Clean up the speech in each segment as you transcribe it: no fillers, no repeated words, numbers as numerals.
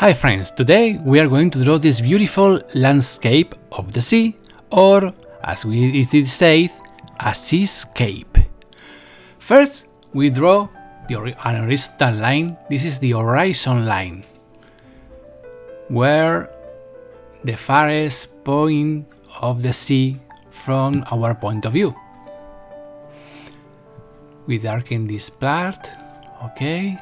Hi friends, today we are going to draw this beautiful landscape of the sea, or as it is said, a seascape. First, we draw an horizontal line. This is the horizon line, where the farthest point of the sea from our point of view. We darken this part, okay.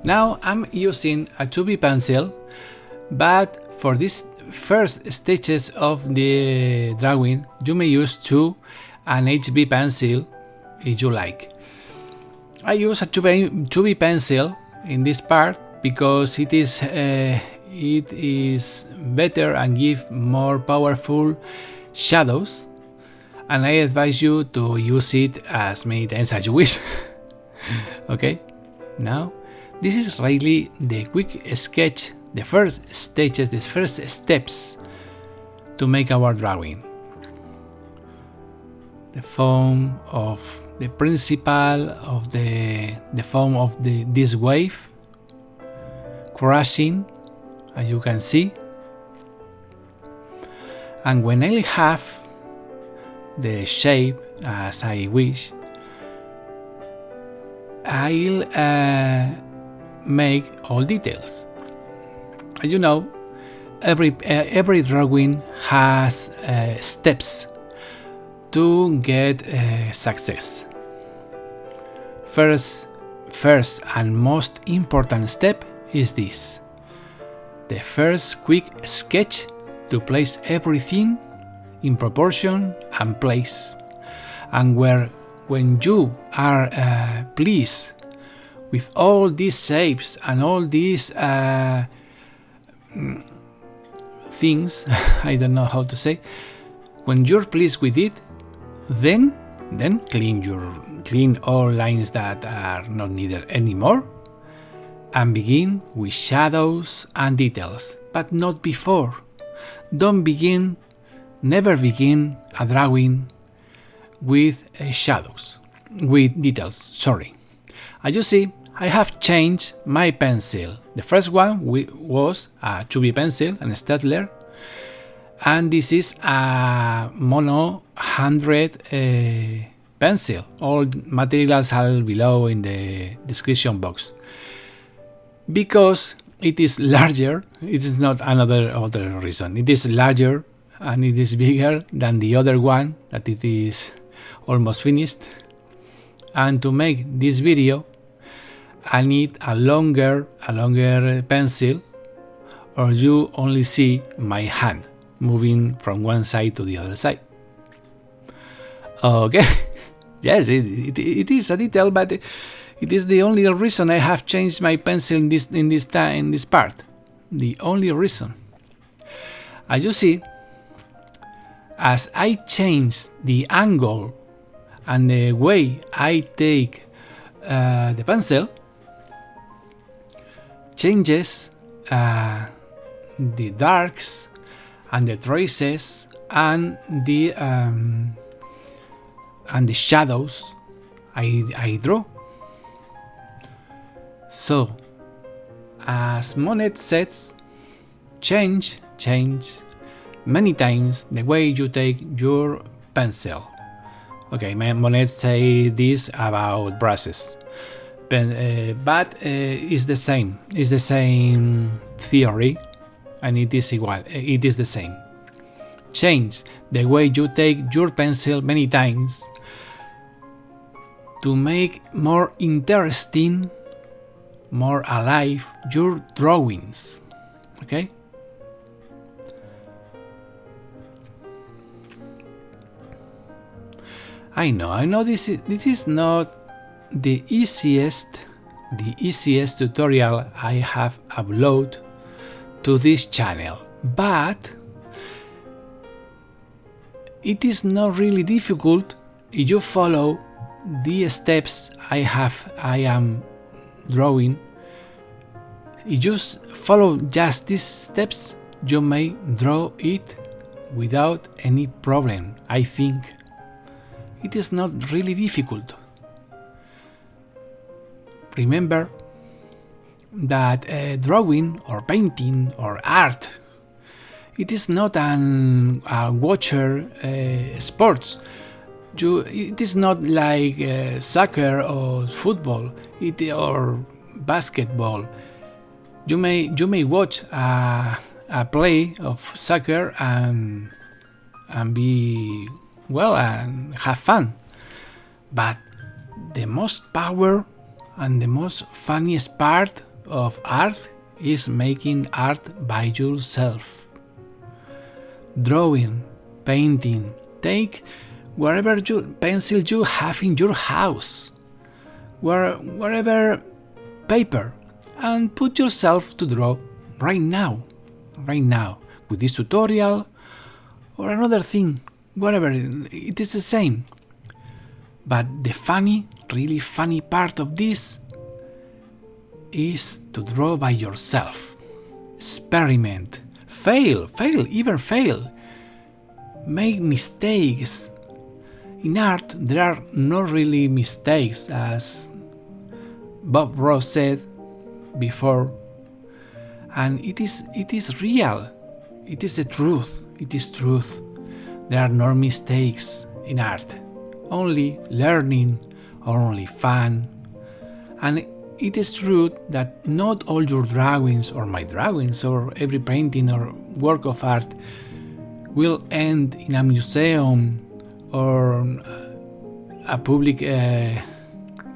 Now I'm using a 2B pencil, but for these first stages of the drawing, you may use an HB pencil if you like. I use a 2B pencil in this part because it is better and give more powerful shadows, and I advise you to use it as many times as you wish. Okay, now this is really the quick sketch, the first stages, the first steps to make our drawing. The form of the principle of the form of this wave crashing, as you can see. And when I have the shape as I wish, I'll make all details. As you know, every drawing has steps to get success. First and most important step is this: the first quick sketch to place everything in proportion and place. And when you are pleased with all these shapes and all these things, I don't know how to say. When you're pleased with it, then clean all lines that are not needed anymore, and begin with shadows and details, but not before. Never begin a drawing with details. Sorry. As you see, I have changed my pencil. The first one was a 2B pencil, an Staedtler, and this is a Mono 100 pencil. All materials are below in the description box. Because it is larger, it is not other reason. It is larger and it is bigger than the other one, that it is almost finished. And to make this video, I need a longer pencil, or you only see my hand moving from one side to the other side. Okay, yes, it is a detail, but it is the only reason I have changed my pencil in this part. The only reason. As you see, as I change the angle and the way I take the pencil, changes the darks and the traces and the shadows I draw. So, as Monet says, change many times the way you take your pencil. Okay, Monet say this about brushes, but it's the same. It's the same theory, and it is the same. Change the way you take your pencil many times to make more interesting, more alive your drawings. Okay? I know this is not the easiest tutorial I have uploaded to this channel, but it is not really difficult if you follow the steps I am drawing. If you follow just these steps, you may draw it without any problem. I think it is not really difficult. Remember, that drawing or painting or art, it is not a watcher sports. It is not like soccer or football or basketball. You may watch a play of soccer and be well and have fun, but the most power and the most funniest part of art is making art by yourself. Drawing, painting, take wherever pencil you have in your house, wherever paper, and put yourself to draw right now, with this tutorial or another thing, whatever, it is the same. But the really funny part of this is to draw by yourself. Experiment, fail, even fail. Make mistakes. In art, there are not really mistakes, as Bob Ross said before, and it is real. It is the truth. It is truth. There are no mistakes in art. Only learning, or only fun. And it is true that not all your drawings, or my drawings, or every painting or work of art will end in a museum or a public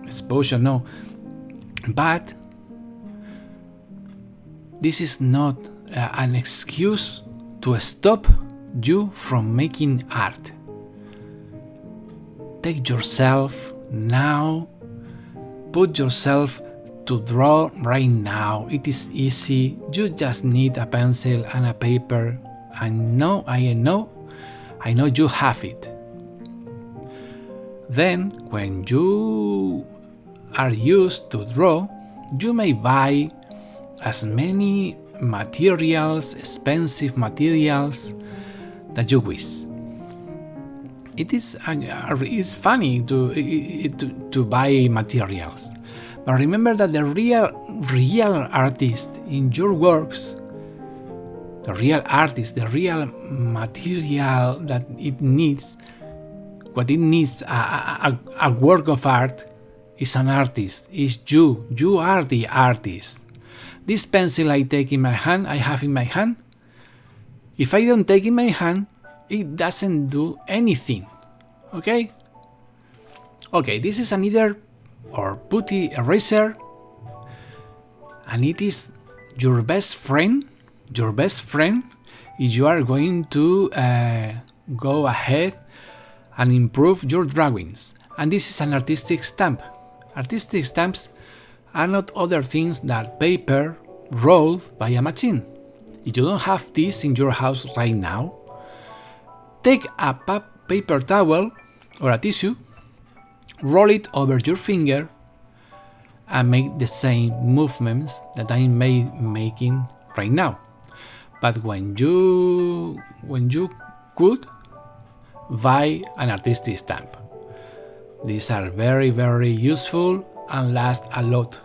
exposure, no. But this is not an excuse to stop you from making art. Take yourself now, put yourself to draw right now. It is easy. You just need a pencil and a paper. I know you have it. Then, when you are used to draw, you may buy as many materials, expensive materials, that you wish. It's funny to buy materials, but remember that the real artist in your works, the real artist, the real material that it needs, what it needs, a work of art, is an artist, is you. You are the artist. This pencil I have in my hand, if I don't take in my hand, it doesn't do anything. Okay? Okay, this is a knitter or putty eraser, and it is your best friend if you are going to go ahead and improve your drawings. And this is an artistic stamp. Artistic stamps are not other things than paper rolled by a machine. If you don't have this in your house right now, take a paper towel or a tissue, roll it over your finger, and make the same movements that I'm making right now. But when you could buy an artistic stamp, these are very, very useful and last a lot.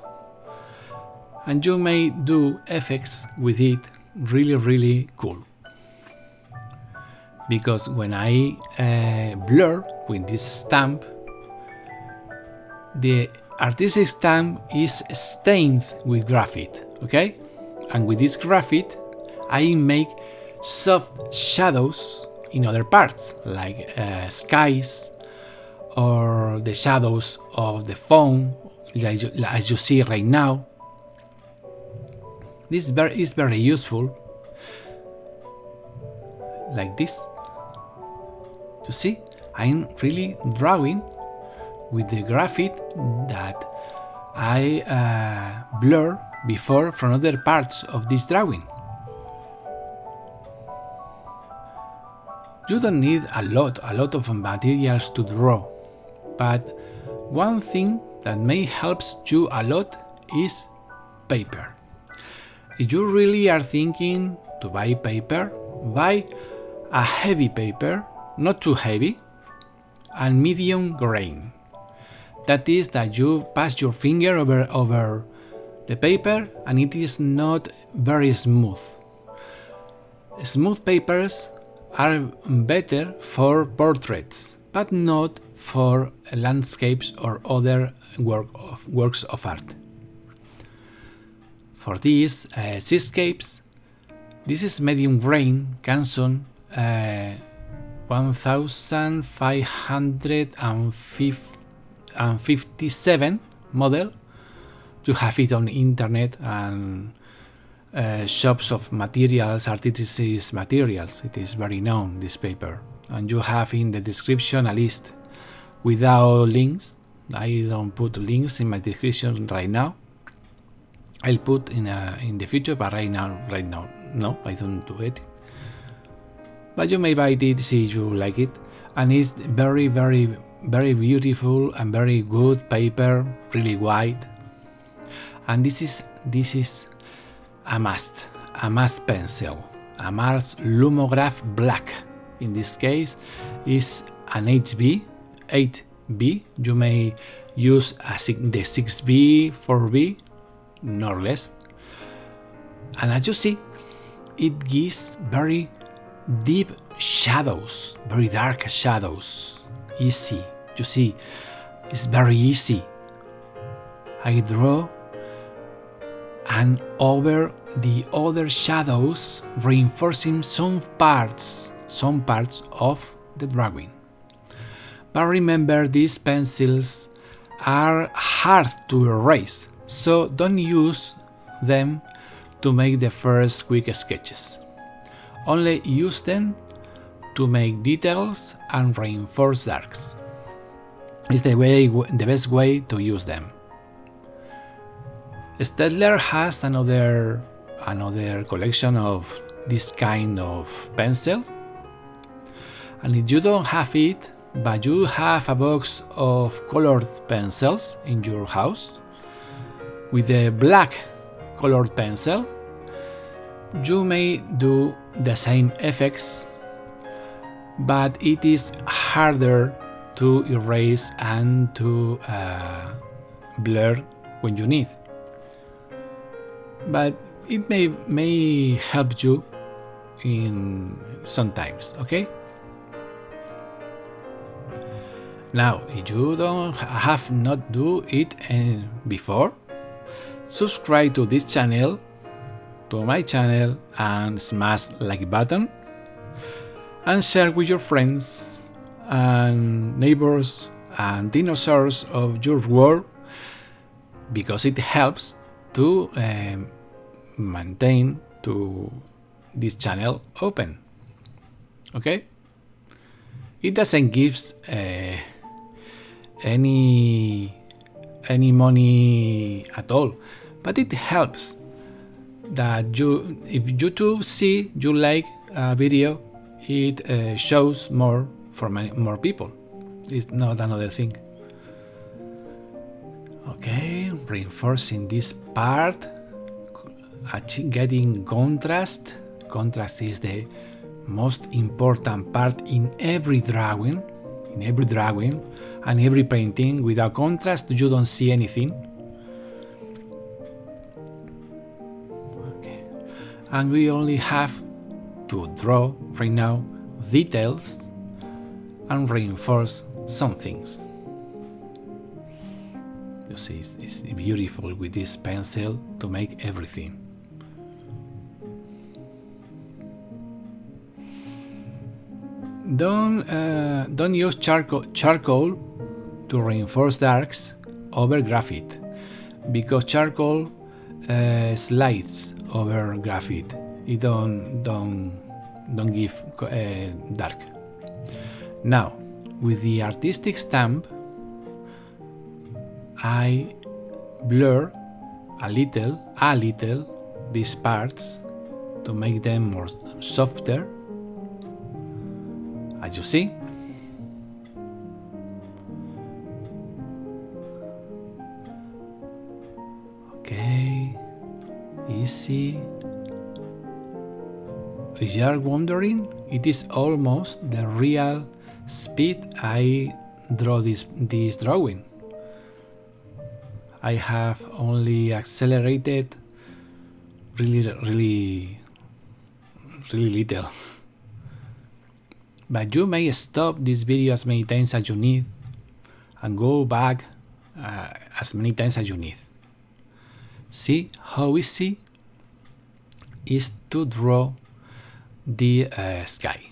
And you may do effects with it really, really cool. Because when I blur with this stamp, the artistic stamp is stained with graphite, okay? And with this graphite, I make soft shadows in other parts, like skies, or the shadows of the phone, as you see right now. This is very useful, like this. You see, I'm really drawing with the graphite that I blur before from other parts of this drawing. You don't need a lot of materials to draw, but one thing that may help you a lot is paper. If you really are thinking to buy paper, buy a heavy paper, not too heavy, and medium grain. That is that you pass your finger over the paper, and it is not very smooth. Smooth papers are better for portraits, but not for landscapes or other works of art. For these Seascapes, this is medium grain Canson 1557 model. You have it on internet and shops of materials, artistic materials. It is very known, this paper. And you have in the description a list without links. I don't put links in my description right now. I'll put in the future, but right now, no, I don't do it. But you may buy it, see if you like it. And it's very, very, very beautiful and very good paper, really white. And this is a must pencil, a Mars Lumograph Black. In this case, is an 8B. You may use the 6B, 4B, nor less. And as you see, it gives very deep shadows, very dark shadows. Easy, you see, it's very easy. I draw, and over the other shadows, reinforcing some parts of the drawing. But remember, these pencils are hard to erase, so don't use them to make the first quick sketches. Only use them to make details and reinforce darks. It's the best way to use them. Staedtler has another collection of this kind of pencil, and if you don't have it, but you have a box of colored pencils in your house, with a black colored pencil, you may do the same effects, but it is harder to erase and to blur when you need. But it may help you in sometimes, okay? Now, if you have not do it before, subscribe to this channel, to my channel, and smash like button, and share with your friends and neighbors and dinosaurs of your world, because it helps to maintain this channel open. Okay? It doesn't give any money at all, but it helps that if YouTube see you like a video, it shows more for more people. It's not another thing. Okay, reinforcing this part, getting contrast. Contrast is the most important part in every drawing, and every painting. Without contrast, you don't see anything. Okay, and we only have to draw right now details and reinforce some things. You see, it's beautiful with this pencil to make everything. Don't use charcoal to reinforce darks over graphite, because charcoal slides over graphite. It don't give dark. Now, with the artistic stamp, I blur a little these parts to make them more softer, as you see. Okay, easy. If you are wondering, it is almost the real speed I draw this drawing. I have only accelerated really little. But you may stop this video as many times as you need and go back as many times as you need. See how easy is to draw the sky.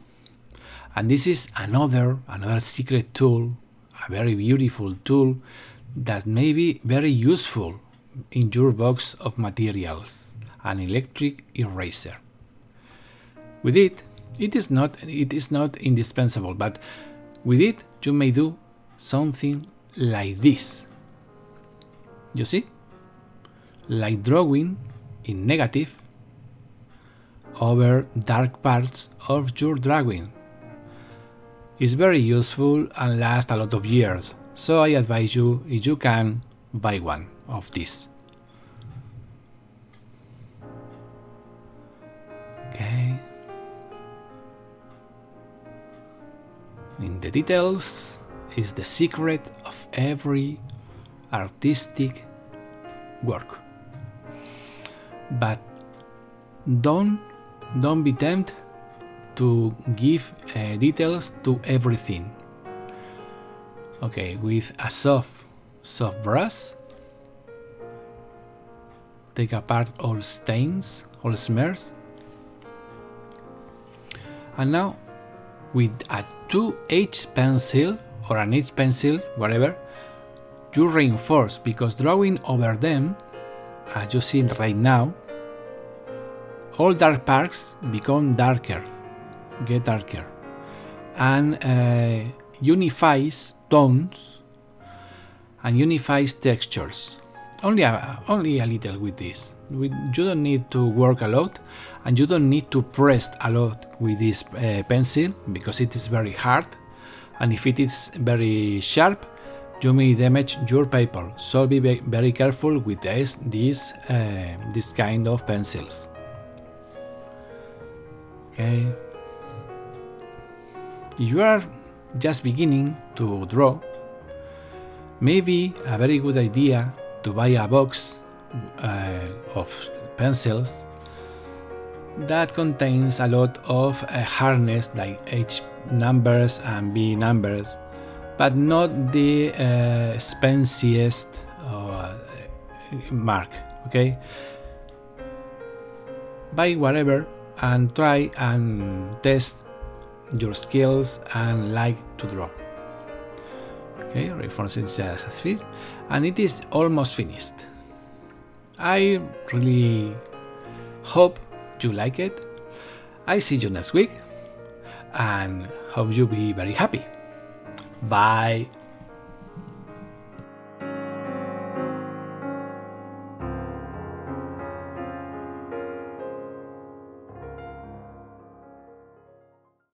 And this is another secret tool, a very beautiful tool that may be very useful in your box of materials, an electric eraser. With it is not indispensable, but with it you may do something like this. You see? Like drawing in negative over dark parts of your drawing. It's very useful and lasts a lot of years, so I advise you, if you can, buy one of these. Okay. In the details is the secret of every artistic work. But don't be tempted to give details to everything. Okay, with a soft brush, take apart all stains, all smears, and now with a 2H pencil or an H pencil, whatever, you reinforce, because drawing over them, as you see right now, all dark parts become darker, get darker, and unifies tones and unifies textures. Only a little with this. You don't need to work a lot, and you don't need to press a lot with this pencil, because it is very hard, and if it is very sharp, you may damage your paper. So be very careful with this kind of pencils. Okay. If you are just beginning to draw, maybe a very good idea to buy a box of pencils that contains a lot of hardness, like H numbers and B numbers, but not the expensiest mark. Okay, buy whatever and try and test your skills and like to draw. Okay, reinforcing just as fit, and it is almost finished. I really hope you like it. I see you next week and hope you be very happy. Bye.